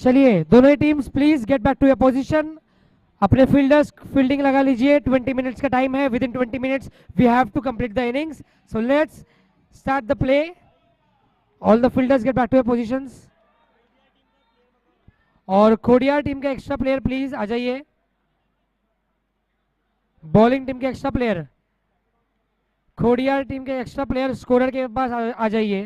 चलिए दोनों ही teams please get back to your position. अपने फील्डर्स फील्डिंग लगा लीजिए. 20 मिनट्स का टाइम है. Within 20 minutes we have to complete the innings. So let's start the play. All the fielders get back to your positions. और Khodiya team के extra player please आ जाइए. Bowling team के extra player, Khodiya team के extra player scorer के पास आ जाइए.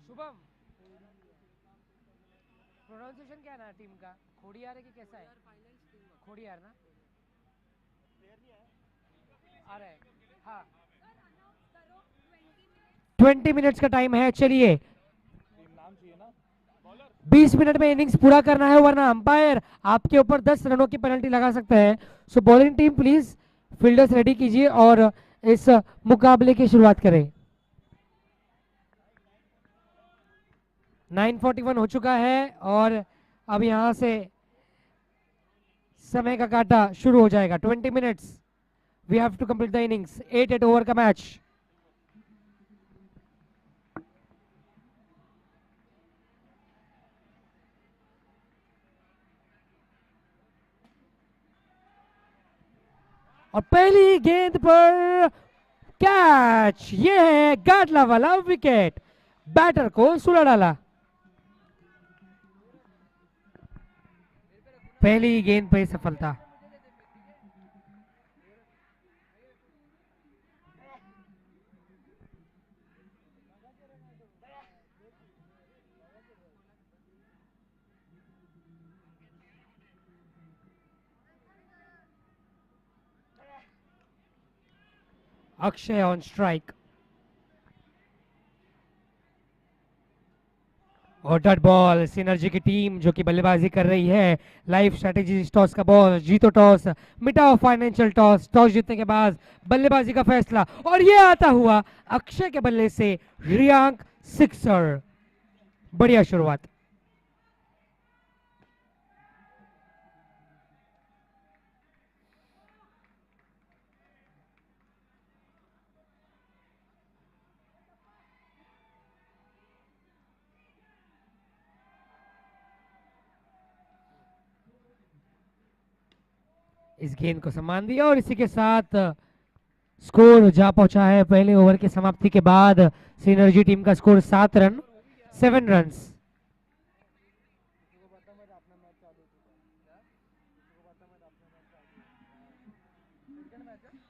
Shubham, pronunciation क्या है ना टीम का? खोडियार है कि कैसा है? खोडियार ना आ रहा है. हाँ 20 मिनट्स का टाइम है. चलिए 20 मिनट में इनिंग्स पूरा करना है वरना अंपायर आपके ऊपर 10 रनों की पेनल्टी लगा सकता है. सो bowling team please fielders ready कीजिए और इस मुकाबले की शुरुआत करें. 9:41 हो चुका है और अब यहां से समय का काटा शुरू हो जाएगा. 20 minutes we have to complete the innings. 8 over का मैच. और पहली गेंद पर कैच. ये है गाडला वाला विकेट. बैटर को सुला डाला. पहली गेंद पे सफलता. Akshay on strike. और डॉट बॉल सिनर्जी की टीम जो कि बल्लेबाजी कर रही है. लाइव स्ट्रेटेजी टॉस का बॉल. जीतो टॉस मिटाओ फाइनेंशियल टॉस. टॉस जीतने के बाद बल्लेबाजी का फैसला और ये आता हुआ अक्षय के बल्ले से रियांक सिक्सर. बढ़िया शुरुआत. इस गेंद को सम्मान दिया और इसी के साथ स्कोर जा पहुंचा है. पहले ओवर की समाप्ति के बाद सिनर्जी टीम का score 7 run 7 runs.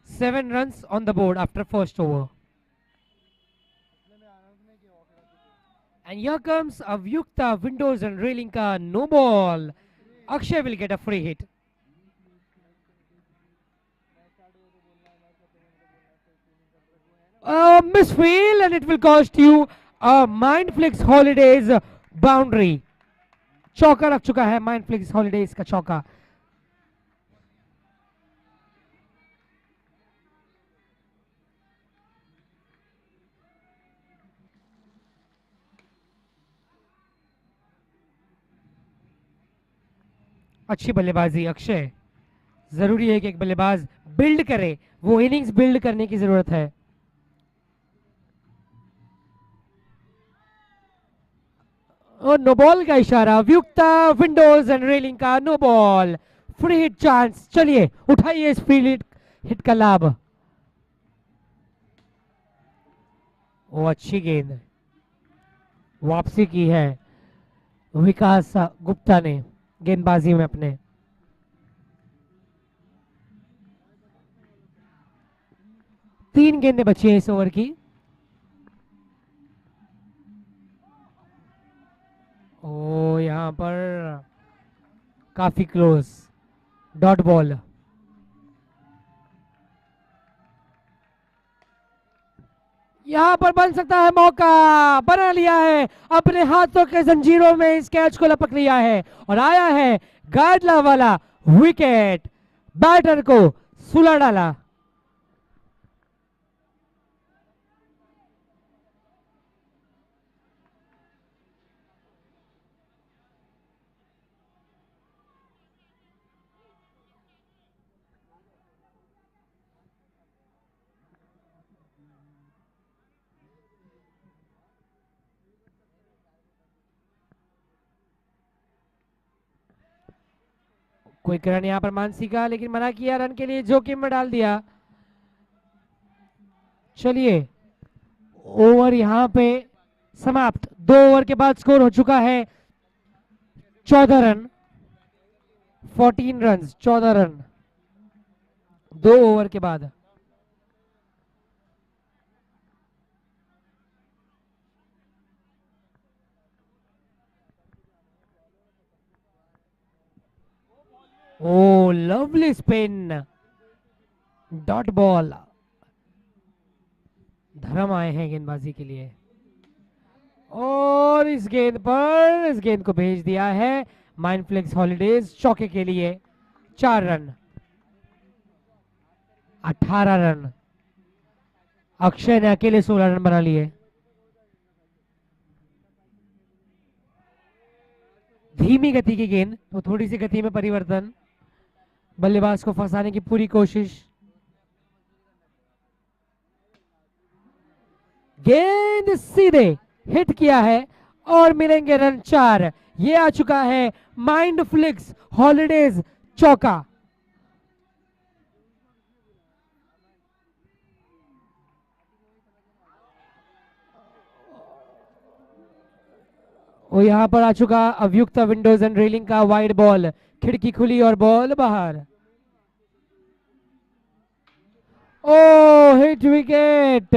7 runs on the board after first over. And here comes Avyukta windows and railing ka no ball. Akshay will get a free hit. A misfield and it will cost you a Mindflix Holidays boundary. चौका लग चुका है Mindflix Holidays का चौका. अच्छी बल्लेबाजी अक्षय. जरूरी है कि एक बल्लेबाज बिल्ड करे. वो इनिंग्स बिल्ड करने की जरूरत है. और नो बॉल का इशारा. व्युक्ता विंडोज एंड रेलिंग का no ball. Free hit chance. चलिए उठाइए इस फ्री हिट का लाभ. वो अच्छी गेंद वापसी की है विकास गुप्ता ने गेंदबाजी में अपने. तीन गेंदें बची हैं इस ओवर की. ओ यहां पर काफी क्लोज. Dot ball. यहां पर बन सकता है मौका. बना लिया है. अपने हाथों के जंजीरों में इस कैच को लपक लिया है और आया है गाडला वाला विकेट. बैटर को सुला डाला. क्विक रन यहाँ पर मानसी का, लेकिन मना किया रन के लिए, जोखिम में डाल दिया। चलिए ओवर यहाँ पे समाप्त। 2 ओवर के बाद स्कोर हो चुका है 14 रन, 14 रन, 14 रन 2 ओवर के बाद। Oh lovely spin, dot ball. धर्म आए हैं गेंदबाजी के लिए और इस गेंद को भेज दिया है माइंडफ्लेक्स हॉलीडेज चौके के लिए। 4 रन, 18 रन। अक्षय ने अकेले 16 रन बना लिए। धीमी गति की गेंद, तो थोड़ी सी गति में परिवर्तन, बल्लेबाज को फंसाने की पूरी कोशिश। गेंद सीधे हिट किया है और मिलेंगे रन 4। ये आ चुका है माइंडफ्लिक्स हॉलीडेज चौका। और यहां पर आ चुका अभियुक्त विंडोज एंड रेलिंग का वाइड बॉल, खिड़की खुली और बॉल बाहर। ओ हिट विकेट,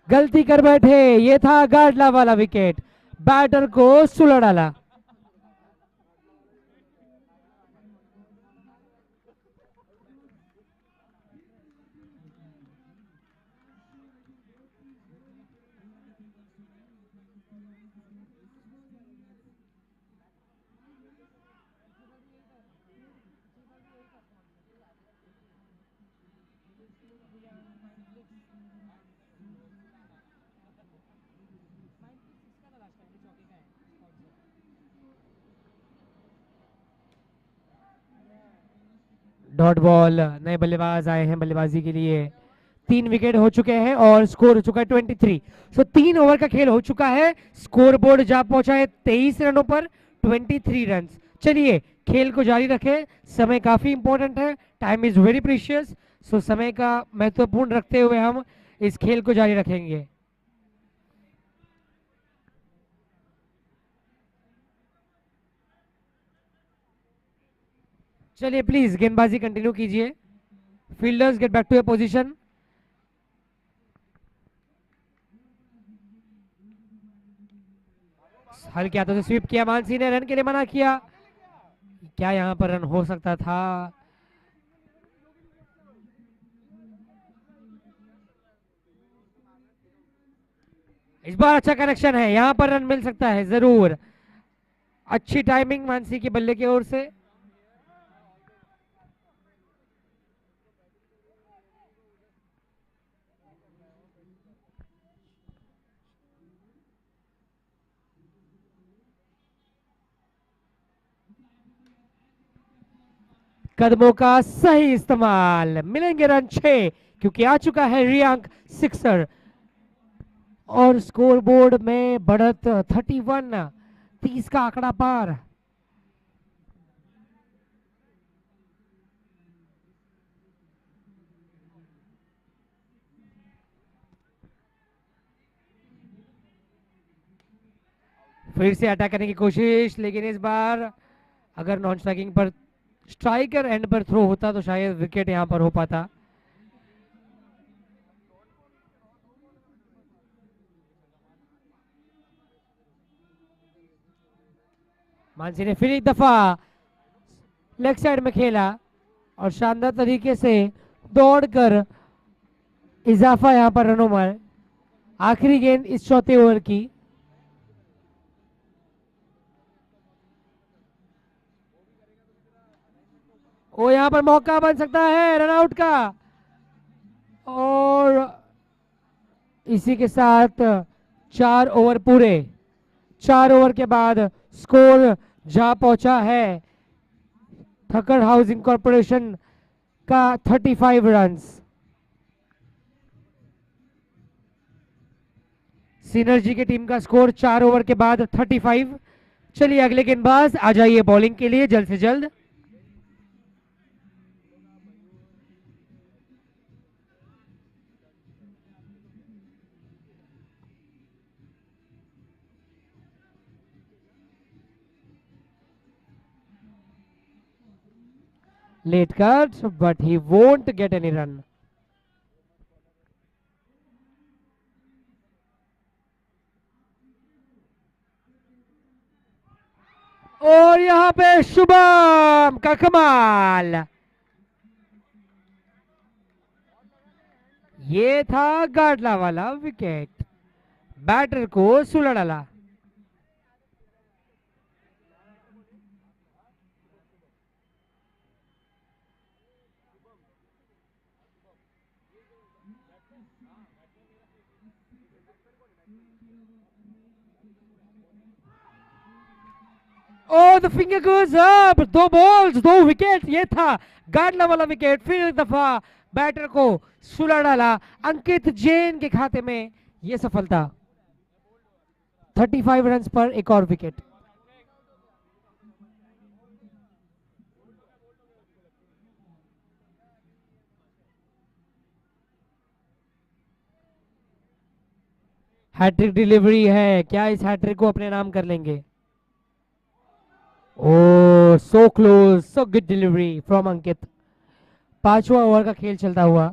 गलती कर बैठे, ये था गाडला वाला विकेट, बैटर को सुलह डाला। डॉट बॉल, नए बल्लेबाज आए हैं बल्लेबाजी के लिए। 3 विकेट हो चुके हैं और स्कोर हो चुका है 23। सो 3 ओवर का खेल हो चुका है, स्कोर बोर्ड जा पहुंचा है 23 रनों पर, 23 रन। चलिए खेल को जारी रखें, समय काफी इंपॉर्टेंट है, टाइम इज वेरी प्रीशियस। सो समय का महत्वपूर्ण रखते हुए हम इस खेल को जारी रखेंगे। चलिए प्लीज गेंदबाजी कंटिन्यू कीजिए। Fielders get back to your position. हल्के हाथों से स्वीप किया, मानसी ने रन के लिए मना किया। क्या यहां पर रन हो सकता था? इस बार अच्छा कनेक्शन है, यहां पर रन मिल सकता है जरूर। अच्छी टाइमिंग मानसी के बल्ले की ओर से। कदमों का सही इस्तेमाल, मिलेंगे रन 6 क्योंकि आ चुका है रियांक सिक्सर और स्कोरबोर्ड में बढ़त 31, 30 का आंकड़ा पार। फिर से अटैक करने की कोशिश, लेकिन इस बार अगर नॉन स्ट्राइकिंग पर स्ट्राइकर एंड पर थ्रो होता तो शायद विकेट यहां पर हो पाता। मानसी ने फिर एक दफा लेग साइड में खेला और शानदार तरीके से दौड़कर इजाफा यहां पर रनों में। आखिरी गेंद इस चौथे ओवर की। वो यहां पर मौका बन सकता है रनआउट का और इसी के साथ 4 ओवर पूरे। 4 ओवर के बाद स्कोर जा पहुंचा है थक्कड़ हाउसिंग कॉर्पोरेशन का 35 रन्स। सिनर्जी की टीम का स्कोर 4 ओवर के बाद 35। चलिए अगले गेंदबाज आ जाइए बॉलिंग के लिए जल्द से जल्द। Late cut, but he won't get any run. और यहां पे शुभम का कमाल, ये था गाडला वाला विकेट, बैटर को सुलह डाला। Oh the finger goes up, 2 balls 2 wicket, ये था गाडला वाला विकेट। फिर एक दफा बैटर को सुलह डाला, अंकित जैन के खाते में ये सफलता। 35 रन्स पर एक और विकेट। हैट्रिक डिलीवरी है, क्या इस हैट्रिक को अपने नाम कर लेंगे? Oh so close, so good delivery from Ankit. 5वां ओवर का खेल चलता हुआ।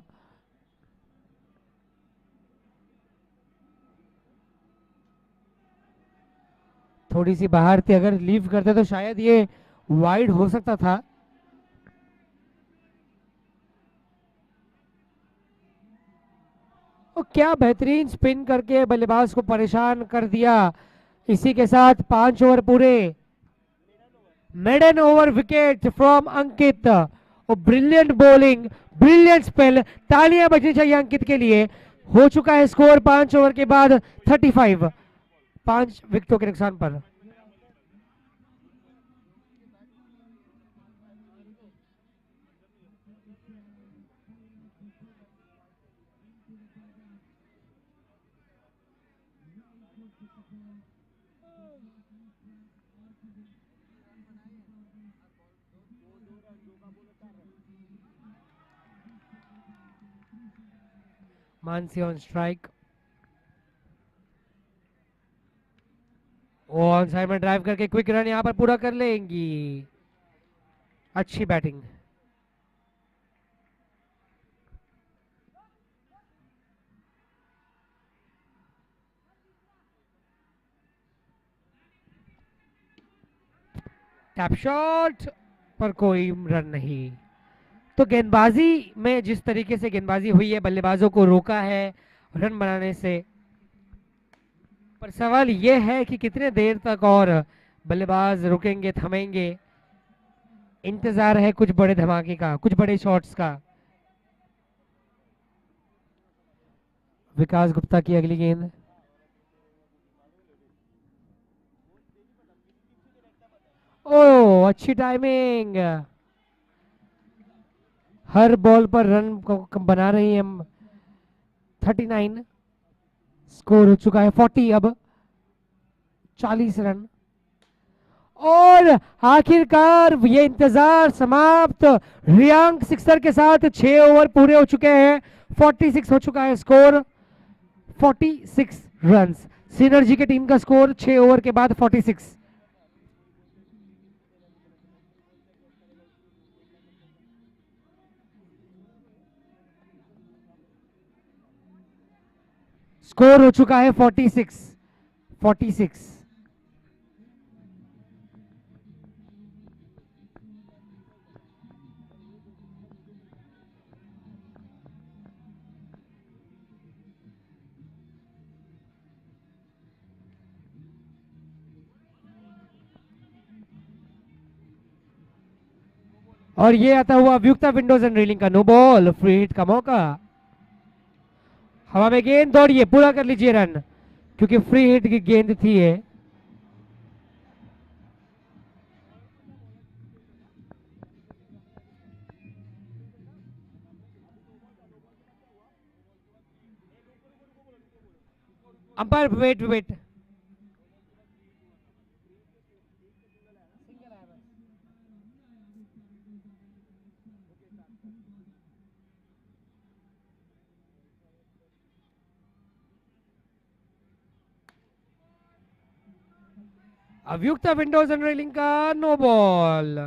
थोड़ी सी बाहर थी, अगर लीव करते तो शायद ये वाइड हो सकता था। और क्या बेहतरीन स्पिन करके बल्लेबाज को परेशान कर दिया। इसी के साथ 5 ओवर पूरे। मिडन ओवर विकेट फ्रॉम अंकित, और ब्रिलियंट बॉलिंग, ब्रिलियंट स्पेल, तालियां बजनी चाहिए अंकित के लिए। हो चुका है स्कोर 5 ओवर के बाद 35, 5 विकेटों के नुकसान पर। Mansi on strike, on side में ड्राइव करके क्विक रन यहां पर पूरा कर लेंगी। अच्छी बैटिंग। टैप शॉट पर कोई रन नहीं। तो गेंदबाजी में जिस तरीके से गेंदबाजी हुई है, बल्लेबाजों को रोका है रन बनाने से, पर सवाल यह है कि कितने देर तक और बल्लेबाज रुकेंगे, थमेंगे। इंतजार है कुछ बड़े धमाके का, कुछ बड़े शॉट्स का। विकास गुप्ता की अगली गेंद। ओ अच्छी टाइमिंग, हर बॉल पर रन को बना रही है। 39, स्कोर हो चुका है 40, अब 40 रन। और आखिरकार ये इंतजार समाप्त, रियांक सिक्सर के साथ 6 ओवर पूरे हो चुके हैं। 46 हो चुका है स्कोर, 46 रन्स। सिनर्जी के टीम का स्कोर 6 ओवर के बाद 46। स्कोर हो चुका है 46, 46। और ये आता हुआ अभियुक्ता विंडोज एंड रेलिंग का नो बॉल, फ्री हिट का मौका। हवा में गेंद, दौड़िए पूरा कर लीजिए रन, क्योंकि फ्री हिट की गेंद थी ये। अंपायर वेट वेट, अभियुक्ता विंडोज एंड रेलिंग का नो बॉल।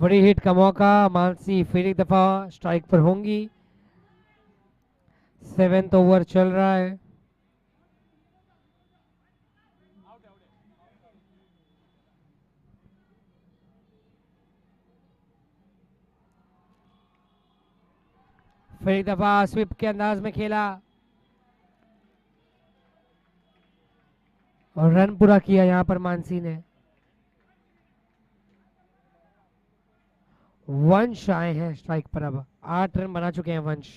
फ्री हिट का मौका, मानसी फिर एक दफा स्ट्राइक पर होंगी। 7th ओवर चल रहा है। फिर एक दफा स्वीप के अंदाज में खेला और रन पूरा किया यहां पर मानसी ने। वंश आए हैं स्ट्राइक पर, अब 8 रन बना चुके हैं वंश।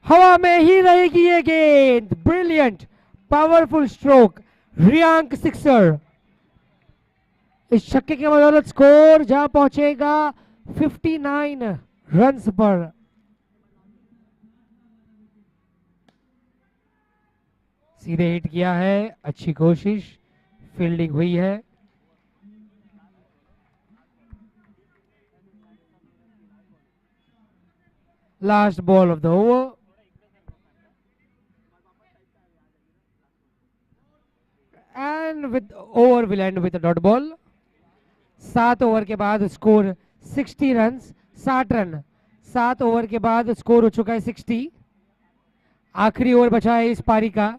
हवा में ही रहेगी ये गेंद, ब्रिलियंट पावरफुल स्ट्रोक, रियांक सिक्सर। इस छक्के के बदौलत स्कोर जहां पहुंचेगा 59 रन्स पर। सीधे हिट किया है, अच्छी कोशिश, फील्डिंग हुई है। Last ball of the over, and with over will and with dot ball. 7 over के बाद स्कोर 60 रन, 60 रन। 7 ओवर के बाद स्कोर हो चुका है 60। आखिरी ओवर बचा है इस पारी का।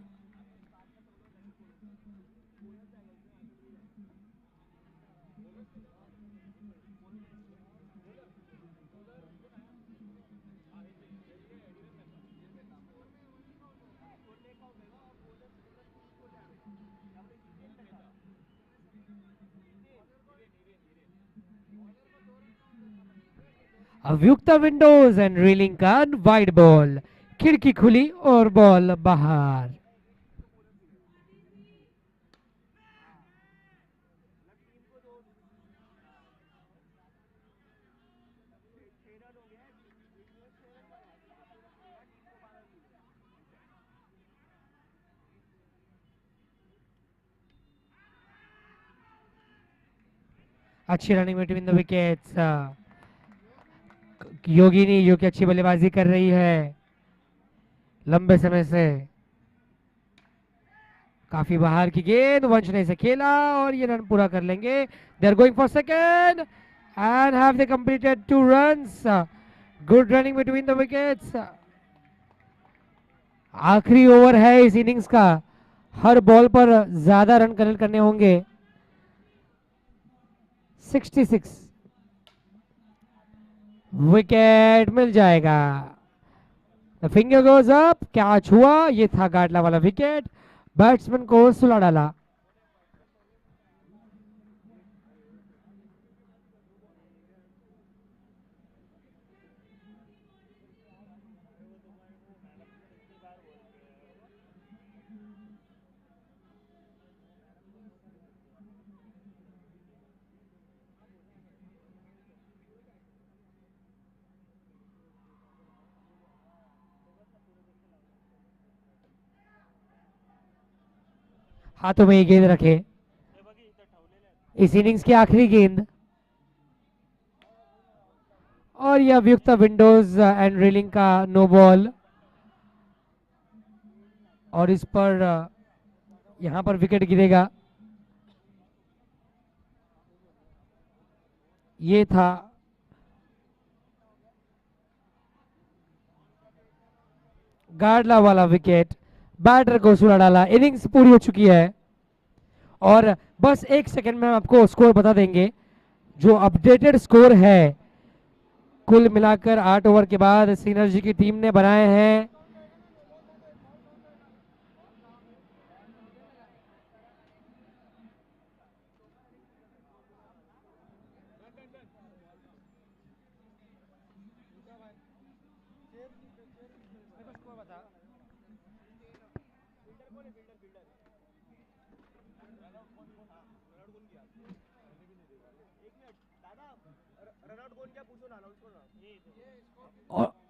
अव्युक्ता विंडोज एंड रीलिंग का वाइड बॉल, खिड़की खुली और बॉल बाहर। अच्छी रनिंग बिटवीन द विकेट्स, योगिनी जो कि अच्छी बल्लेबाजी कर रही है लंबे समय से। काफी बाहर की गेंद, वंश ने इसे खेला और ये रन पूरा कर लेंगे। They are going for second and have they completed 2 runs. Good running between the wickets. आखिरी ओवर है इस इनिंग्स का, हर बॉल पर ज्यादा रन कलेक्ट करने होंगे। 66 विकेट मिल जाएगा। The finger goes up, catch हुआ, ये था गाडला वाला विकेट, बैट्समैन को सुला डाला। हाथों में ये गेंद रखे, इस इनिंग्स की आखिरी गेंद, और यह अभियुक्ता विंडोज एंड रीलिंग का नो बॉल, और इस पर यहां पर विकेट गिरेगा। ये था गाडला वाला विकेट, बैटर को सुला डाला। इनिंग्स पूरी हो चुकी है और बस 1 सेकंड में आपको स्कोर बता देंगे। जो अपडेटेड स्कोर है कुल मिलाकर 8 ओवर के बाद सिनर्जी की टीम ने बनाए हैं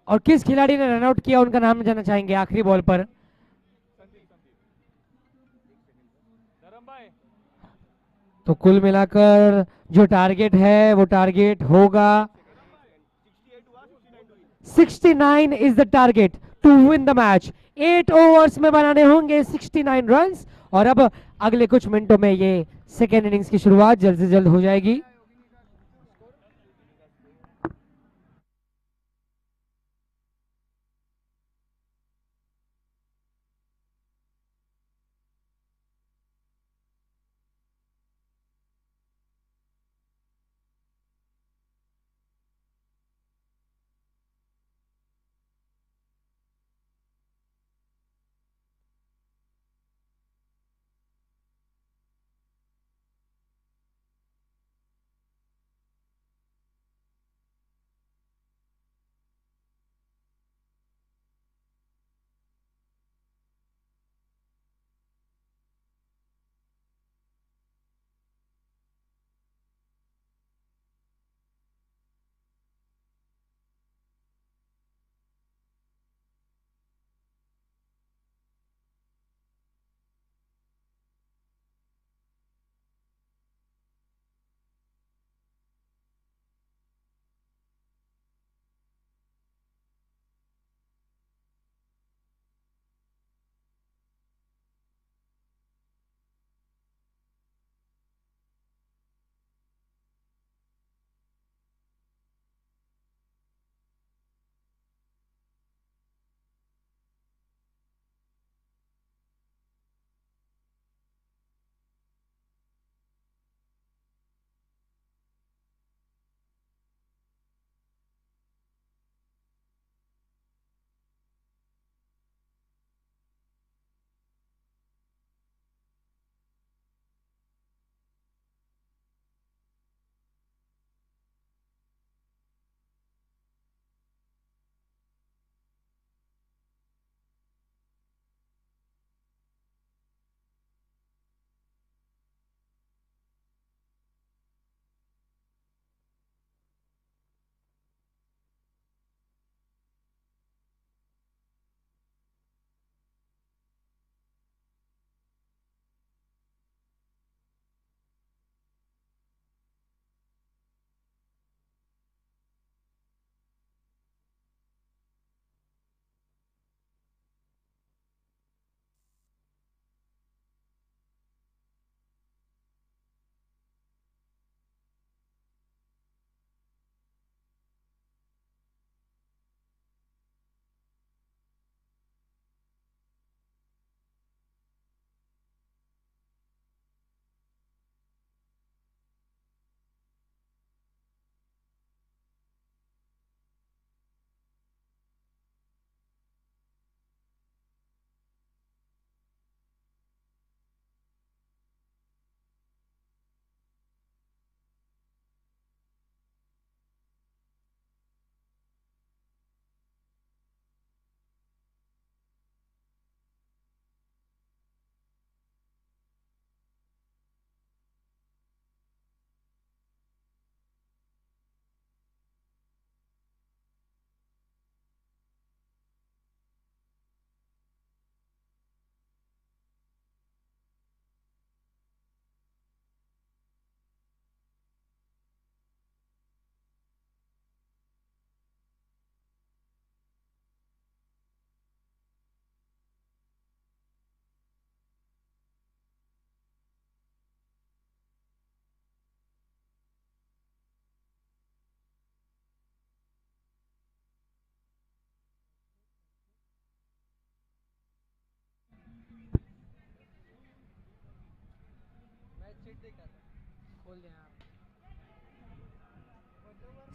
और किस खिलाड़ी ने रन आउट किया उनका नाम जानना चाहेंगे आखिरी बॉल पर। तो कुल मिलाकर जो टारगेट है वो टारगेट होगा 69 is the target to win the match. 8 overs में बनाने होंगे 69 रन्स और अब अगले कुछ मिनटों में ये सेकेंड इनिंग्स की शुरुआत जल्द से जल्द हो जाएगी।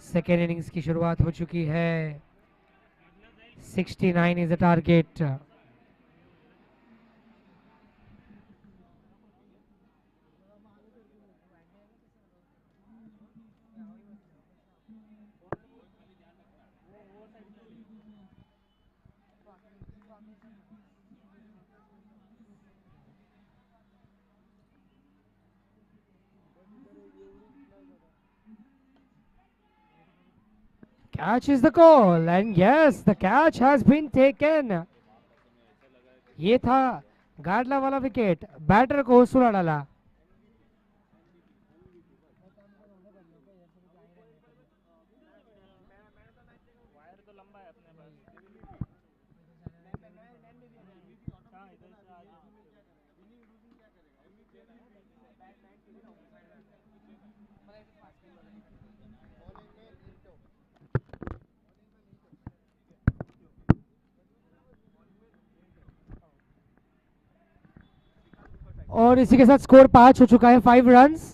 सेकेंड इनिंग्स की शुरुआत हो चुकी है। 69 is the target. Catch is the call, and yes, the catch has been taken. ये था गाडला वाला विकेट, बैटर को सुला डाला। और इसी के साथ स्कोर 5 हो चुका है, 5 रन्स।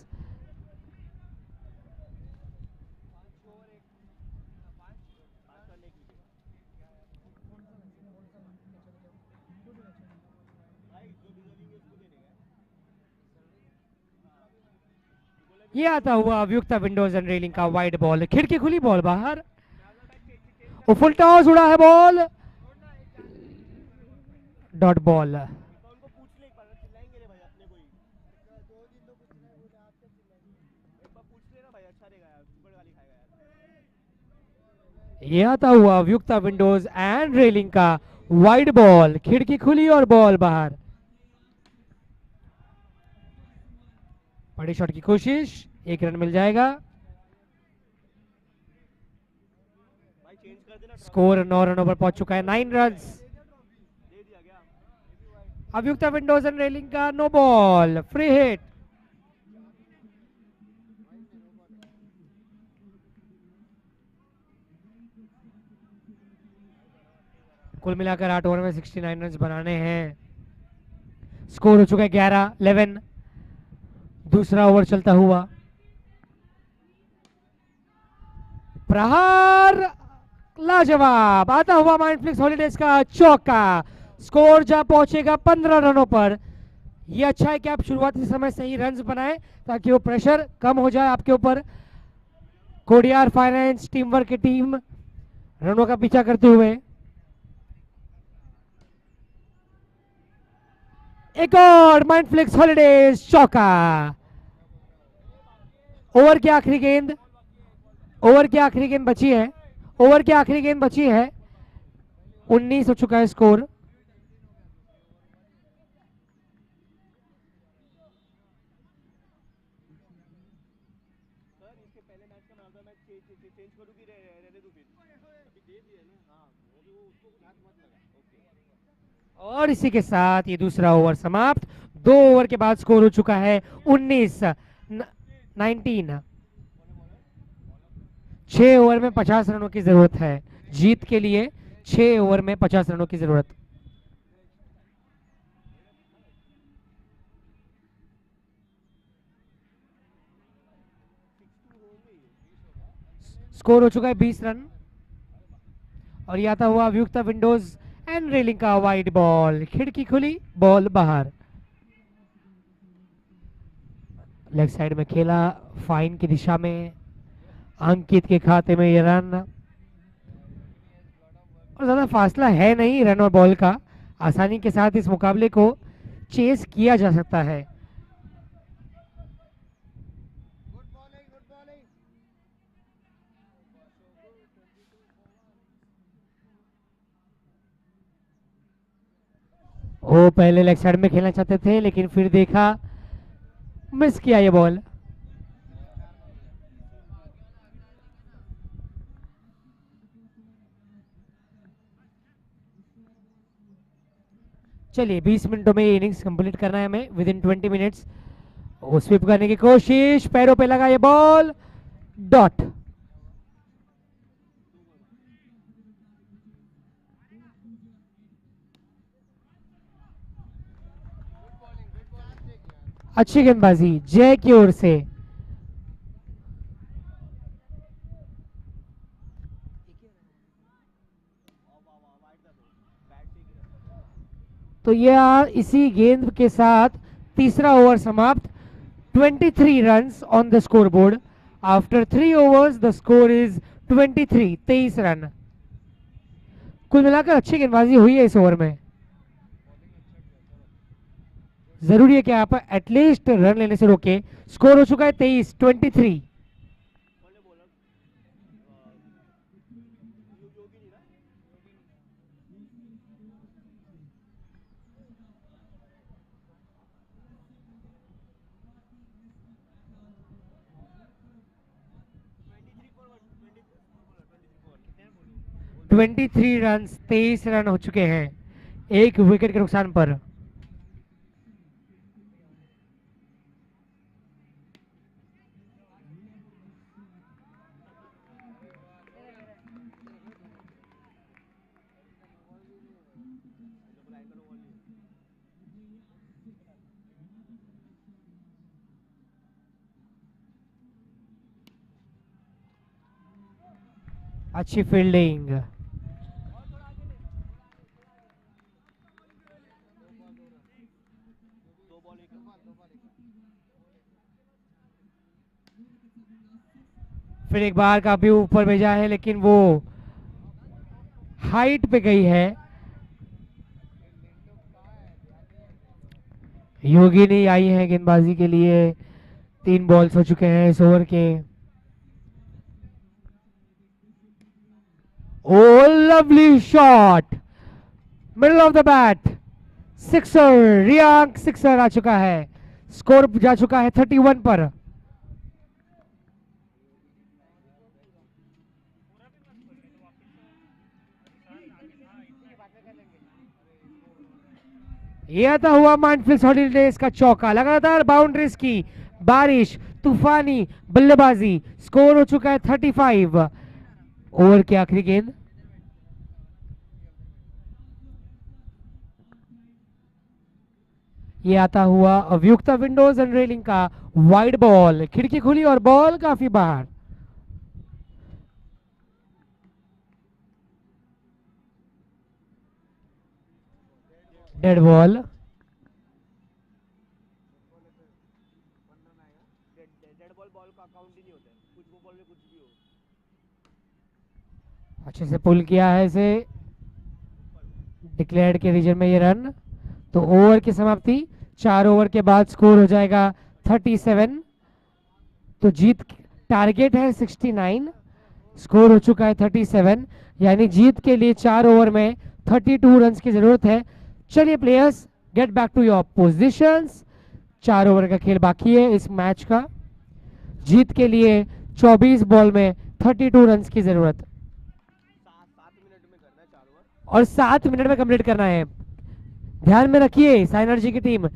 ये आता हुआ अभियुक्ता विंडोज एंड रेलिंग का वाइड बॉल, खिड़की खुली, बॉल बाहर। फुल टॉस उड़ा है बॉल, डॉट बॉल। ये आता हुआ अभियुक्ता विंडोज एंड रेलिंग का वाइड बॉल, खिड़की खुली और बॉल बाहर। बड़ी शॉट की कोशिश, 1 रन मिल जाएगा। स्कोर 9 रनों पर पहुंच चुका है, 9 रन्स। अभियुक्ता विंडोज एंड रेलिंग का नो बॉल, फ्री हिट। कुल मिलाकर 8 ओवर में 69 रन बनाने हैं। स्कोर हो चुका है 11 दूसरा ओवर चलता हुआ। प्रहार लाजवाब, आता हुआ माइंडफ्लिक्स हॉलीडेज का चौका। स्कोर जा पहुंचेगा 15 रनों पर। यह अच्छा है कि आप शुरुआती समय से ही रन्स बनाएं ताकि वो प्रेशर कम हो जाए आपके ऊपर। कोडियार फाइनेंस टीम वर्क की टीम रनों का पीछा करते हुए। एक और माइंडफ्लिक्स हॉलीडेज चौका। ओवर की आखिरी गेंद, ओवर की आखिरी गेंद बची है, ओवर की आखिरी गेंद बची है। 19 हो चुका है स्कोर। और इसी के साथ ये दूसरा ओवर समाप्त। 2 ओवर के बाद स्कोर हो चुका है 19। 6 ओवर में 50 रनों की जरूरत है जीत के लिए। 6 ओवर में 50 रनों की जरूरत। स्कोर हो चुका है 20 रन। और ये आता हुआ अभियुक्ता विंडोज एंड रेलिंग का वाइड बॉल, खिड़की खुली, बॉल बाहर। लेग साइड में खेला, फाइन की दिशा में, अंकित के खाते में ये रन। और ज्यादा फासला है नहीं रन और बॉल का, आसानी के साथ इस मुकाबले को चेस किया जा सकता है। वो पहले लेग साइड में खेलना चाहते थे लेकिन फिर देखा मिस किया ये बॉल। चलिए 20 मिनटों में ये इनिंग्स कंप्लीट करना है हमें, विद इन 20 मिनट्स। स्वीप करने की कोशिश, पैरों पे लगा ये बॉल, डॉट। अच्छी गेंदबाजी जय की ओर से। तो यह इसी गेंद के साथ तीसरा ओवर समाप्त। 23 runs on the score board. After 3 overs the score is 23, 23 run. कुल मिलाकर अच्छी गेंदबाजी हुई है इस ओवर में। जरूरी है कि आप एटलीस्ट रन लेने से रोके। स्कोर हो चुका है 23, 23। ट्वेंटी थ्री रन, 23 रन हो चुके हैं एक विकेट के नुकसान पर। अच्छी फील्डिंग। फिर एक बार काफी ऊपर भेजा है लेकिन वो हाइट पे गई है। योगिनी आई है गेंदबाजी के लिए। 3 बॉल्स हो चुके हैं इस ओवर के। Oh lovely shot, middle of the bat, sixer. Riyank sixer आ चुका है। स्कोर जा चुका है 31 पर। ये आता हुआ माइंडफुल हॉलीडेज का चौका। लगातार बाउंड्रीज की बारिश, तूफानी बल्लेबाजी। स्कोर हो चुका है 35। ओवर की आखिरी गेंद। ये आता हुआ अभियुक्ता विंडोज एंड रेलिंग का वाइड बॉल। खिड़की खुली और बॉल काफी बाहर। Dead ball. अच्छे से पुल किया है इसे। डिक्लेयर्ड के रीजन में ये रन। तो ओवर की समाप्ति। 4 ओवर के बाद स्कोर हो जाएगा 37। तो जीत टारगेट है 69। स्कोर हो चुका है 37, यानी जीत के लिए 4 ओवर में 32 रन की जरूरत है। चलिए players, get back to your positions. 4 over का खेल बाकी है इस मैच का। जीत के लिए 24 बॉल में 32 रन की जरूरत और 7 मिनट में कंप्लीट करना है। ध्यान में रखिए साइनर्जी की टीम,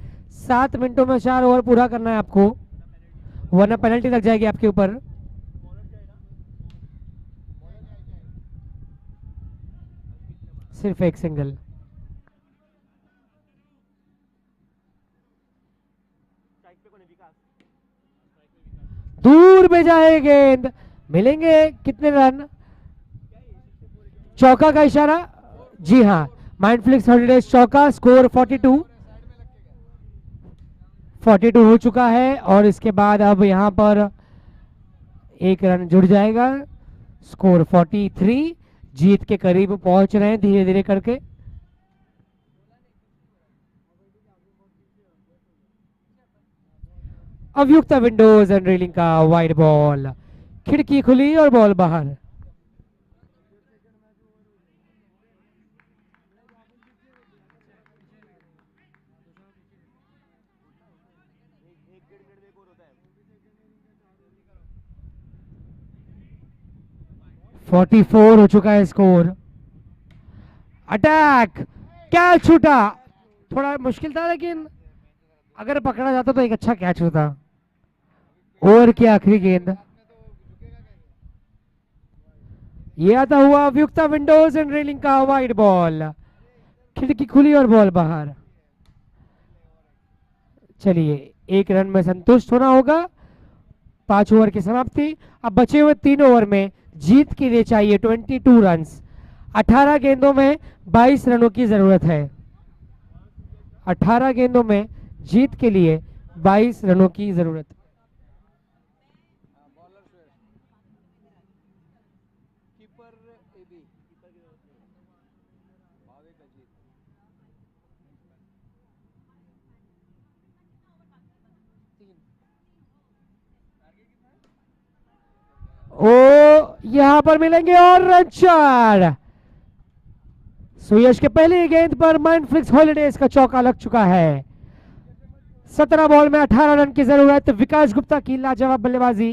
7 मिनटों में 4 ओवर पूरा करना है आपको, वरना पेनल्टी लग जाएगी आपके ऊपर। सिर्फ एक सिंगल। दूर भेजा है गेंद। मिलेंगे कितने रन? चौका का इशारा। जी हाँ, माइंडफ्लिक्स हॉलीडेज चौका। स्कोर 42 हो चुका है और इसके बाद अब यहां पर एक रन जुड़ जाएगा। स्कोर 43। जीत के करीब पहुंच रहे हैं धीरे धीरे करके। अभियुक्ता विंडोज एंड रेलिंग का वाइड बॉल। खिड़की खुली और बॉल बाहर। फोर्टी 44 हो चुका है स्कोर। अटैक, कैच छूटा। थोड़ा मुश्किल था लेकिन अगर पकड़ा जाता तो एक अच्छा कैच होता। ओवर की आखिरी गेंद। ये आता हुआ अभियुक्ता विंडोज एंड रेलिंग का वाइड बॉल। खिड़की खुली और बॉल बाहर। चलिए 1 रन में संतुष्ट होना होगा। 5 ओवर की समाप्ति। अब बचे हुए 3 ओवर में जीत के लिए चाहिए 22 रन। 18 गेंदों में 22 रनों की जरूरत है। 18 गेंदों में जीत के लिए 22 रनों की जरूरत। ओ यहां पर मिलेंगे और रन 4। सुयश के पहली गेंद पर माइंडफ्लिक्स हॉलीडेज का चौका लग चुका है। 17 बॉल में 18 रन की जरूरत। विकास गुप्ता की लाजवाब बल्लेबाजी।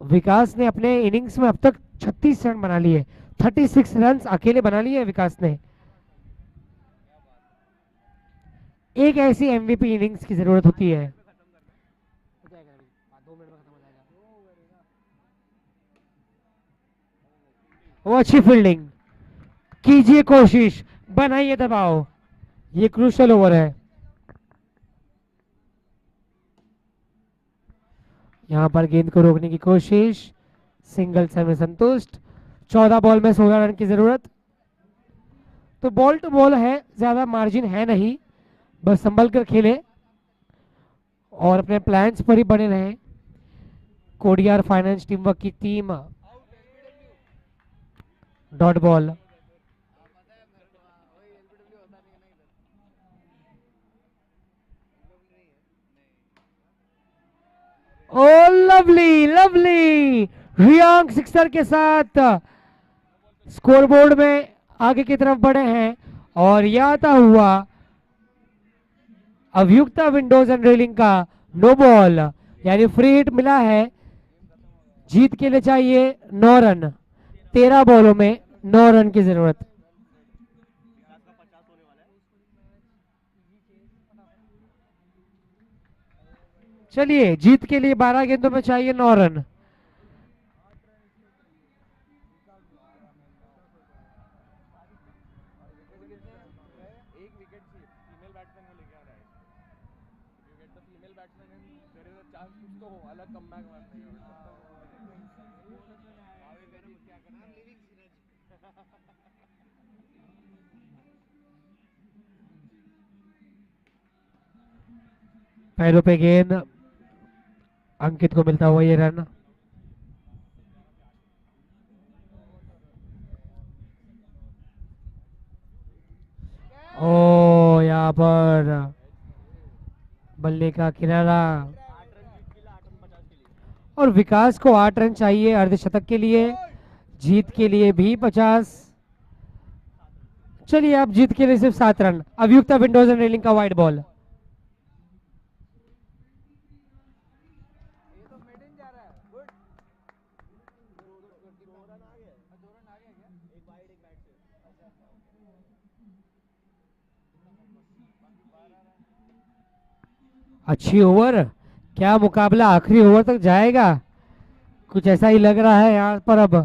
विकास ने अपने इनिंग्स में अब तक 36 रन बना लिए। 36 रन अकेले बना लिए विकास ने। एक ऐसी एमवीपी इनिंग्स की जरूरत होती है। वो अच्छी फील्डिंग। कीजिए कोशिश, बनाइए दबाव। ये क्रूशल ओवर है। यहां पर गेंद को रोकने की कोशिश। सिंगल से में संतुष्ट। 14 बॉल में 16 रन की जरूरत। तो बॉल टू बॉल है, ज्यादा मार्जिन है नहीं, बस संभल कर खेले और अपने प्लान्स पर ही बने रहे। कोडियार फाइनेंस टीम वर्क की team. Dot ball. Oh lovely lovely. Riyang sixer के साथ स्कोरबोर्ड में आगे की तरफ बढ़े हैं और यह आता हुआ अभियुक्ता विंडोज एंड रेलिंग का नो बॉल, यानी फ्री हिट मिला है। जीत के लिए चाहिए 9 रन। 13 बॉलों में 9 रन की जरूरत। चलिए, जीत के लिए 12 गेंदों में चाहिए 9 रन। पैरों पे गेंद। अंकित को मिलता हुआ ये रन। ओ यहाँ पर बल्ले का किनारा। और विकास को 8 रन चाहिए अर्धशतक के लिए। जीत के लिए भी 50। चलिए, आप जीत के लिए सिर्फ 7 रन। अभियुक्ता विंडोज एंड रेलिंग का वाइड बॉल। अच्छी ओवर। क्या मुकाबला आखिरी ओवर तक जाएगा? कुछ ऐसा ही लग रहा है यहाँ पर। अब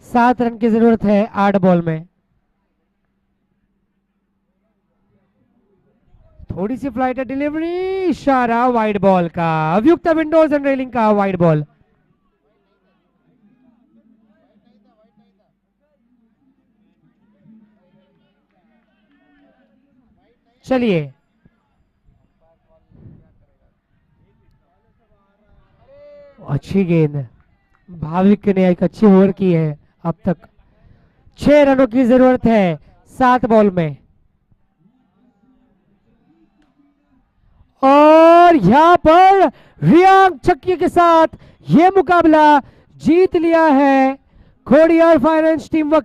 7 रन की जरूरत है 8 बॉल में। थोड़ी सी फ्लाइट डिलीवरी। इशारा वाइड बॉल का। अभियुक्ता विंडोज एंड रेलिंग का वाइड बॉल। चलिए, अच्छी गेंद। भाविक ने एक अच्छी ओवर की है अब तक। 6 रनों की जरूरत है 7 बॉल में। और यहां पर रियांग छक्के के साथ यह मुकाबला जीत लिया है खोडियार फाइनेंस टीम।